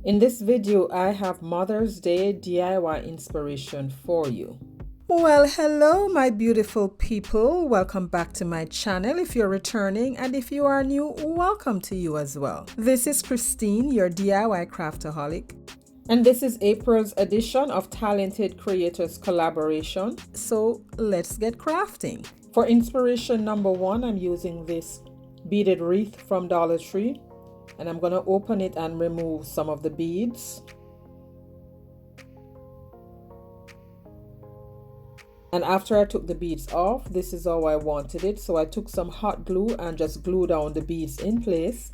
In this video, I have Mother's Day DIY inspiration for you. Well, hello my beautiful people. Welcome back to my channel if you're returning, and if you are new, welcome to you as well. This is Christine, your DIY craftaholic. And this is April's edition of Talented Creators Collaboration. So let's get crafting. For inspiration number one, I'm using this beaded wreath from Dollar Tree. And I'm going to open it and remove some of the beads. And after I took the beads off, this is how I wanted it. So I took some hot glue and just glued down the beads in place.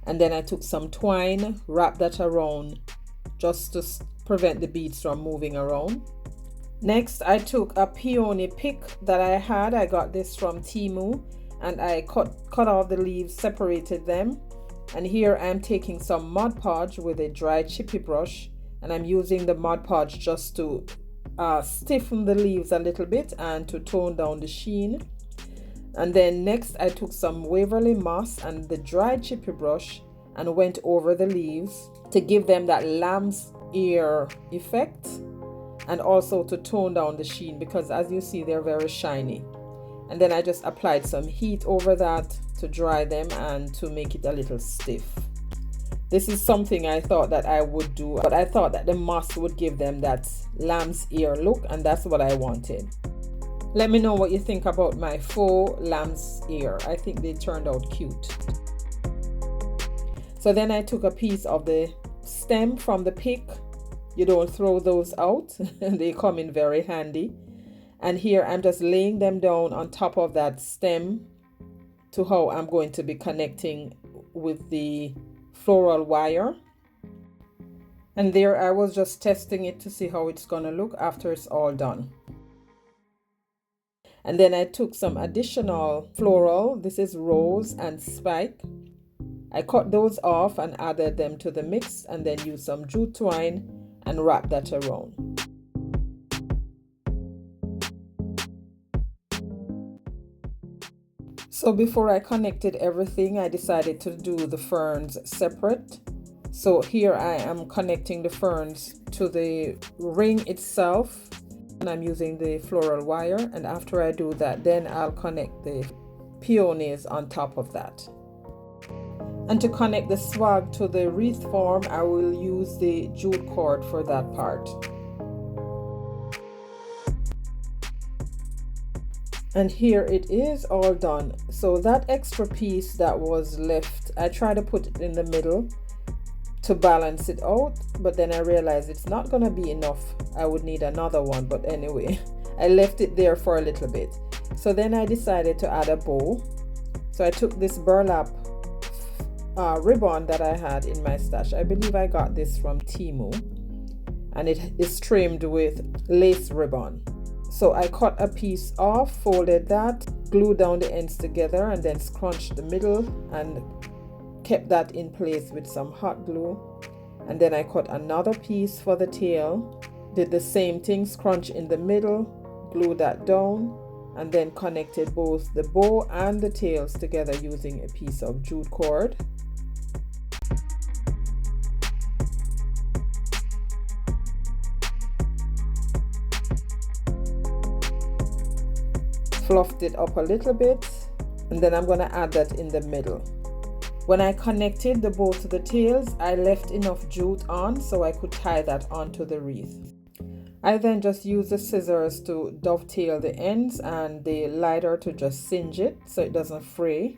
And then I took some twine, wrapped that around just to prevent the beads from moving around. Next, I took a peony pick that I had. I got this from Temu, and I cut off the leaves, separated them. And here I'm taking some Mod Podge with a dry chippy brush, and I'm using the Mod Podge just to stiffen the leaves a little bit and to tone down the sheen. And then next I took some Waverly Moss and the dry chippy brush and went over the leaves to give them that lamb's ear effect, and also to tone down the sheen, because as you see they're very shiny. And then I just applied some heat over that to dry them and to make it a little stiff. This is something I thought that I would do, but I thought that the moss would give them that lamb's ear look, and that's what I wanted. Let me know what you think about my faux lamb's ear. I think they turned out cute. So then I took a piece of the stem from the pick. You don't throw those out. They come in very handy. And here I'm just laying them down on top of that stem to how I'm going to be connecting with the floral wire. And there I was just testing it to see how it's gonna look after it's all done. And then I took some additional floral. This is rose and spike. I cut those off and added them to the mix, and then used some jute twine and wrap that around. So before I connected everything, I decided to do the ferns separate. So here I am connecting the ferns to the ring itself, and I'm using the floral wire. And after I do that, then I'll connect the peonies on top of that. And to connect the swag to the wreath form, I will use the jute cord for that part. And here it is all done. So that extra piece that was left, I tried to put it in the middle to balance it out, but then I realized it's not gonna be enough. I would need another one, but anyway, I left it there for a little bit. So then I decided to add a bow. So I took this burlap ribbon that I had in my stash. I believe I got this from Temu, and it is trimmed with lace ribbon. So I cut a piece off, folded that, glued down the ends together, and then scrunched the middle and kept that in place with some hot glue. And then I cut another piece for the tail, did the same thing, scrunch in the middle, glue that down, and then connected both the bow and the tails together using a piece of jute cord. Fluffed it up a little bit, and then I'm going to add that in the middle. When I connected the bow to the tails, I left enough jute on so I could tie that onto the wreath. I then just used the scissors to dovetail the ends and the lighter to just singe it so it doesn't fray.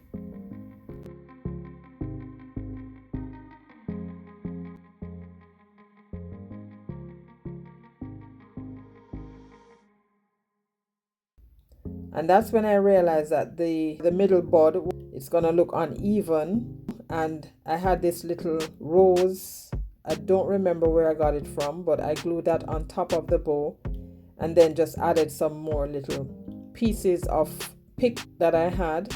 And that's when I realized that the middle bud, it's gonna look uneven. And I had this little rose, I don't remember where I got it from, but I glued that on top of the bow and then just added some more little pieces of pick that I had.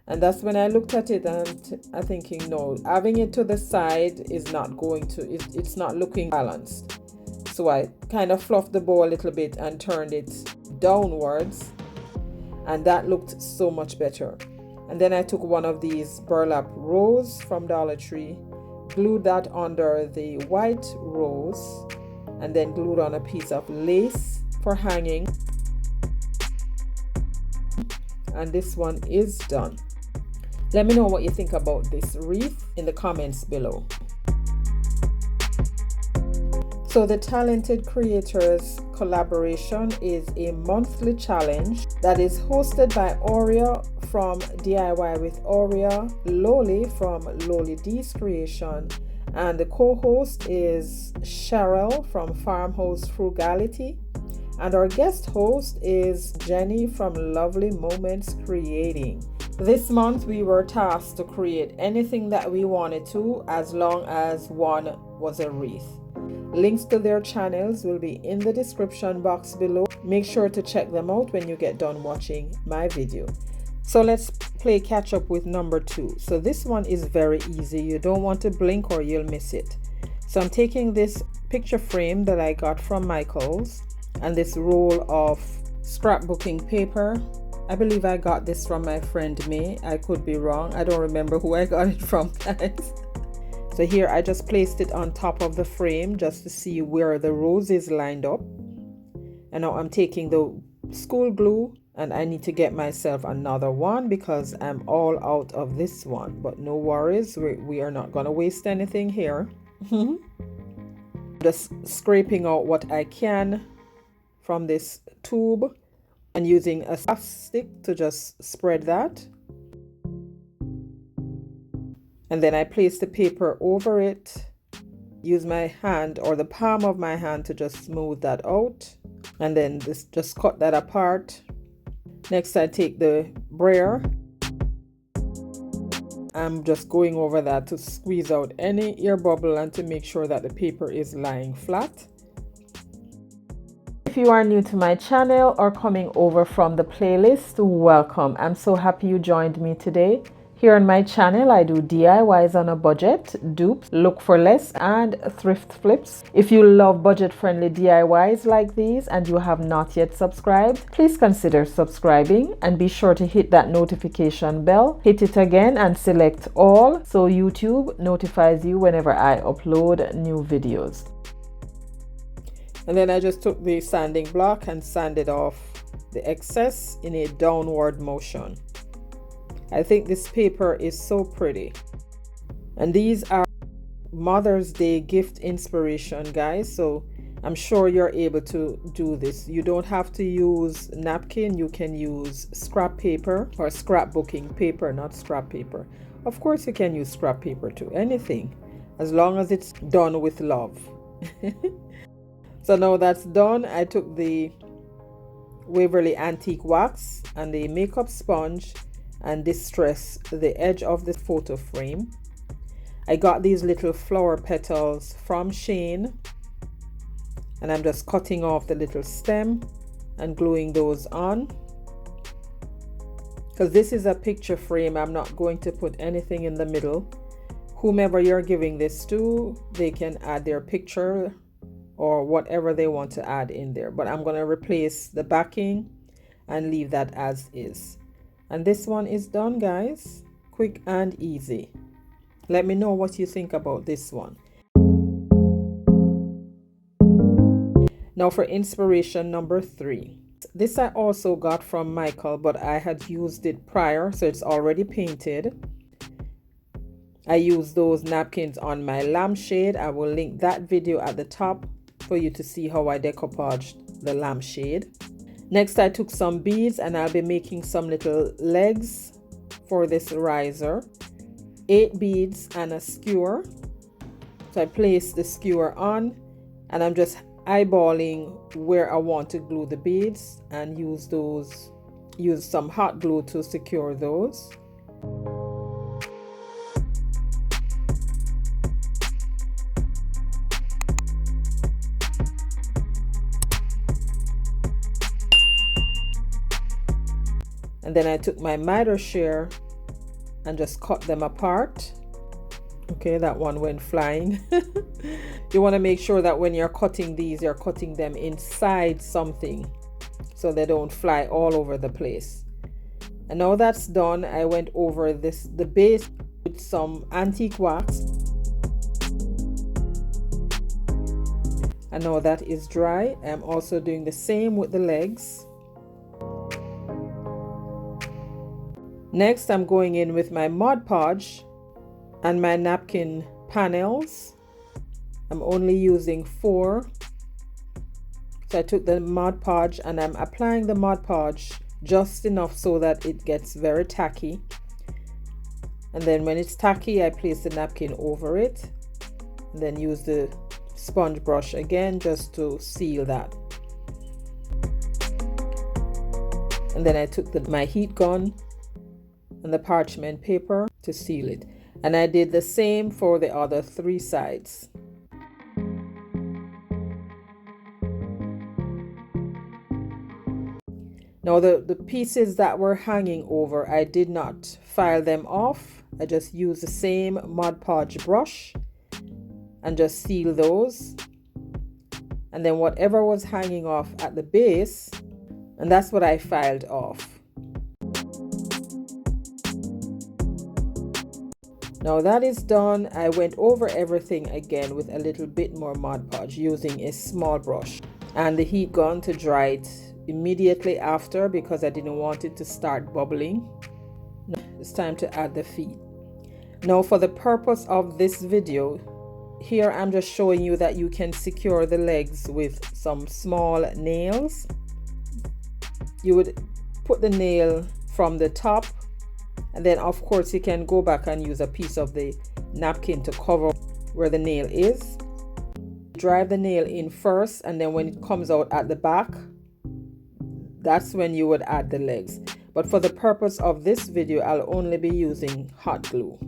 And that's when I looked at it and I'm thinking, no, having it to the side is not going to, it's not looking balanced. So I kind of fluffed the bow a little bit and turned it downwards, and that looked so much better. And then I took one of these burlap rose from Dollar Tree, glued that under the white rose and then glued on a piece of lace for hanging. And this one is done. Let me know what you think about this wreath in the comments below. So the Talented Creators collaboration is a monthly challenge that is hosted by Aurea from DIY with Aurea, Loli from Loli D's Creation, and the co-host is Cheryl from Farmhouse Frugality, and our guest host is Jenny from Lovely Moments Creating. This month we were tasked to create anything that we wanted to, as long as one was a wreath. Links to their channels will be in the description box below. Make sure to check them out when you get done watching my video. So let's play catch up with number 2. So this one is very easy. You don't want to blink or you'll miss it. So I'm taking this picture frame that I got from Michael's and this roll of scrapbooking paper. I believe I got this from my friend May. I could be wrong. I don't remember who I got it from, guys. So here I just placed it on top of the frame just to see where the rose is lined up. And now I'm taking the school glue and I need to get myself another one because I'm all out of this one. But no worries, we are not going to waste anything here. Just scraping out what I can from this tube and using a soft stick to just spread that. And then I place the paper over it, use my hand or the palm of my hand to just smooth that out, and then just cut that apart. Next I take the brayer. I'm just going over that to squeeze out any air bubble and to make sure that the paper is lying flat. If you are new to my channel or coming over from the playlist, welcome. I'm so happy you joined me today. Here on my channel, I do DIYs on a budget, dupes, look for less, and thrift flips. If you love budget-friendly DIYs like these and you have not yet subscribed, please consider subscribing and be sure to hit that notification bell. Hit it again and select all so YouTube notifies you whenever I upload new videos. And then I just took the sanding block and sanded off the excess in a downward motion. I think this paper is so pretty. And these are Mother's Day gift inspiration, guys. So I'm sure you're able to do this. You don't have to use napkin. You can use scrap paper or scrapbooking paper, not scrap paper. Of course you can use scrap paper too. Anything, as long as it's done with love. So now that's done. I took the Waverly Antique Wax and the makeup sponge and distress the edge of the photo frame. I got these little flower petals from Shane and I'm just cutting off the little stem and gluing those on. Because this is a picture frame, I'm not going to put anything in the middle. Whomever you're giving this to, they can add their picture or whatever they want to add in there. But I'm going to replace the backing and leave that as is. And this one is done, guys. Quick and easy. Let me know what you think about this one. Now for inspiration number 3. This I also got from Michael, but I had used it prior, so it's already painted. I used those napkins on my lampshade. I will link that video at the top for you to see how I decoupaged the lampshade. Next, I took some beads and I'll be making some little legs for this riser. 8 beads and a skewer. So I place the skewer on and I'm just eyeballing where I want to glue the beads and use some hot glue to secure those. And then I took my miter shear and just cut them apart. Okay, that one went flying. You want to make sure that when you're cutting these, you're cutting them inside something so they don't fly all over the place. And now that's done, I went over the base with some antique wax. and now that is dry. I'm also doing the same with the legs. Next, I'm going in with my Mod Podge and my napkin panels. I'm only using 4. So I took the Mod Podge and I'm applying the Mod Podge just enough so that it gets very tacky. And then when it's tacky, I place the napkin over it and then use the sponge brush again just to seal that. And then I took my heat gun and the parchment paper to seal it. And I did the same for the other 3 sides. Now the pieces that were hanging over, I did not file them off. I just used the same Mod Podge brush and just seal those. And then whatever was hanging off at the base, and that's what I filed off. Now that is done, I went over everything again with a little bit more Mod Podge using a small brush and the heat gun to dry it immediately after because I didn't want it to start bubbling. Now it's time to add the feet. Now for the purpose of this video, here I'm just showing you that you can secure the legs with some small nails. You would put the nail from the top, and then of course you can go back and use a piece of the napkin to cover where the nail is. Drive the nail in first, and then when it comes out at the back, that's when you would add the legs. But for the purpose of this video, I'll only be using hot glue.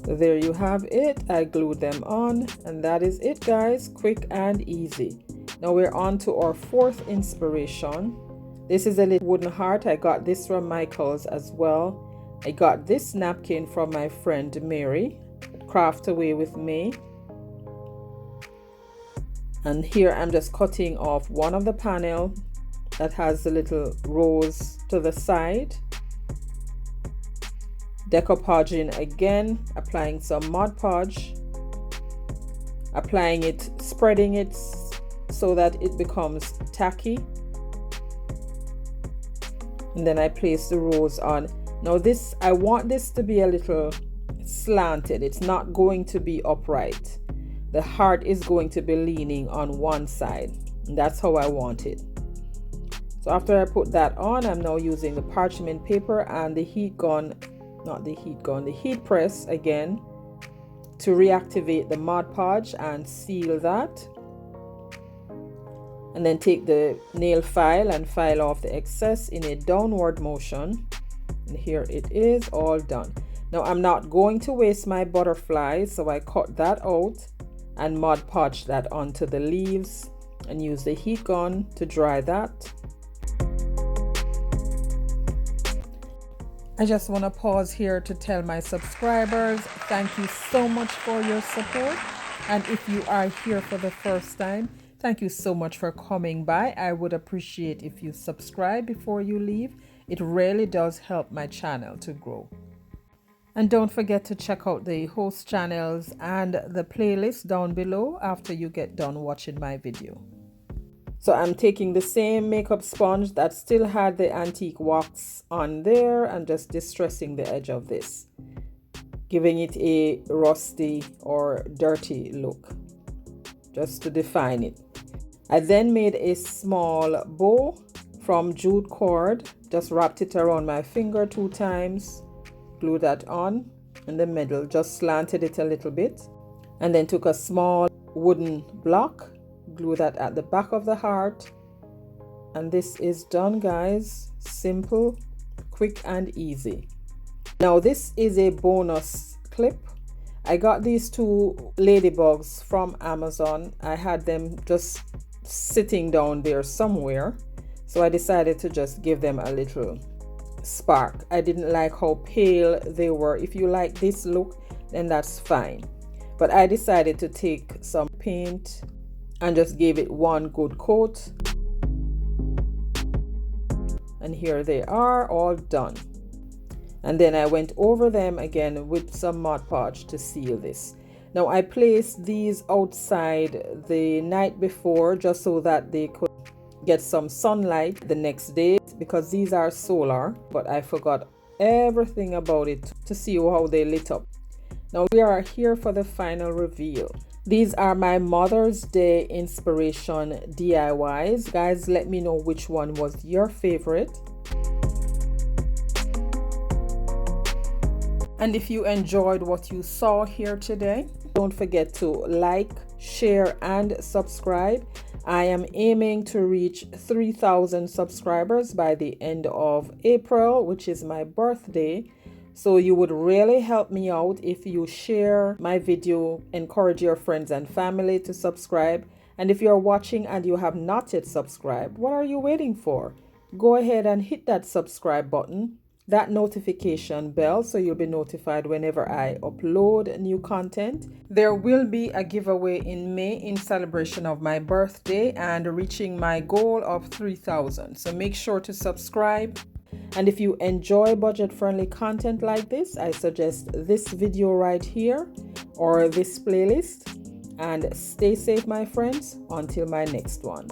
So there you have it. I glued them on, and that is it, guys. Quick and easy. Now we're on to our 4th inspiration. This is a little wooden heart. I got this from Michael's as well. I got this napkin from my friend Mary, Craft Away with Me. And here I'm just cutting off one of the panel that has the little rose to the side. Decoupaging again, applying some Mod Podge, applying it, spreading it so that it becomes tacky. And then I place the rose on. Now this, I want this to be a little slanted. It's not going to be upright. The heart is going to be leaning on one side. And that's how I want it. So after I put that on, I'm now using the parchment paper and the heat gun, the heat press again to reactivate the Mod Podge and seal that. And then take the nail file and file off the excess in a downward motion. And here it is, all done. Now I'm not going to waste my butterflies, so I cut that out and Mod Podge that onto the leaves and use the heat gun to dry that. I just want to pause here to tell my subscribers, thank you so much for your support. And if you are here for the first time, thank you so much for coming by. I would appreciate if you subscribe before you leave. It really does help my channel to grow. And don't forget to check out the host channels and the playlist down below after you get done watching my video. So I'm taking the same makeup sponge that still had the antique wax on there and just distressing the edge of this, giving it a rusty or dirty look, just to define it. I then made a small bow from jute cord, just wrapped it around my finger 2 times, glued that on in the middle, just slanted it a little bit, and then took a small wooden block, glue that at the back of the heart, and this is done, guys. Simple, quick and easy. Now this is a bonus clip. I got these 2 ladybugs from Amazon. I had them just sitting down there somewhere, so I decided to just give them a little spark. I didn't like how pale they were. If you like this look, then that's fine, but I decided to take some paint and just gave it one good coat, and here they are, all done. And then I went over them again with some Mod Podge to seal this. Now I placed these outside the night before just so that they could get some sunlight the next day, because these are solar, but I forgot everything about it to see how they lit up. Now we are here for the final reveal. These are my Mother's Day inspiration DIYs. Guys, let me know which one was your favorite. And if you enjoyed what you saw here today, don't forget to like, share, and subscribe. I am aiming to reach 3,000 subscribers by the end of April, which is my birthday. So you would really help me out if you share my video, encourage your friends and family to subscribe. And if you're watching and you have not yet subscribed, what are you waiting for? Go ahead and hit that subscribe button, that notification bell, so you'll be notified whenever I upload new content. There will be a giveaway in May in celebration of my birthday and reaching my goal of 3,000. So make sure to subscribe. And if you enjoy budget-friendly content like this, I suggest this video right here or this playlist. And stay safe, my friends, until my next one.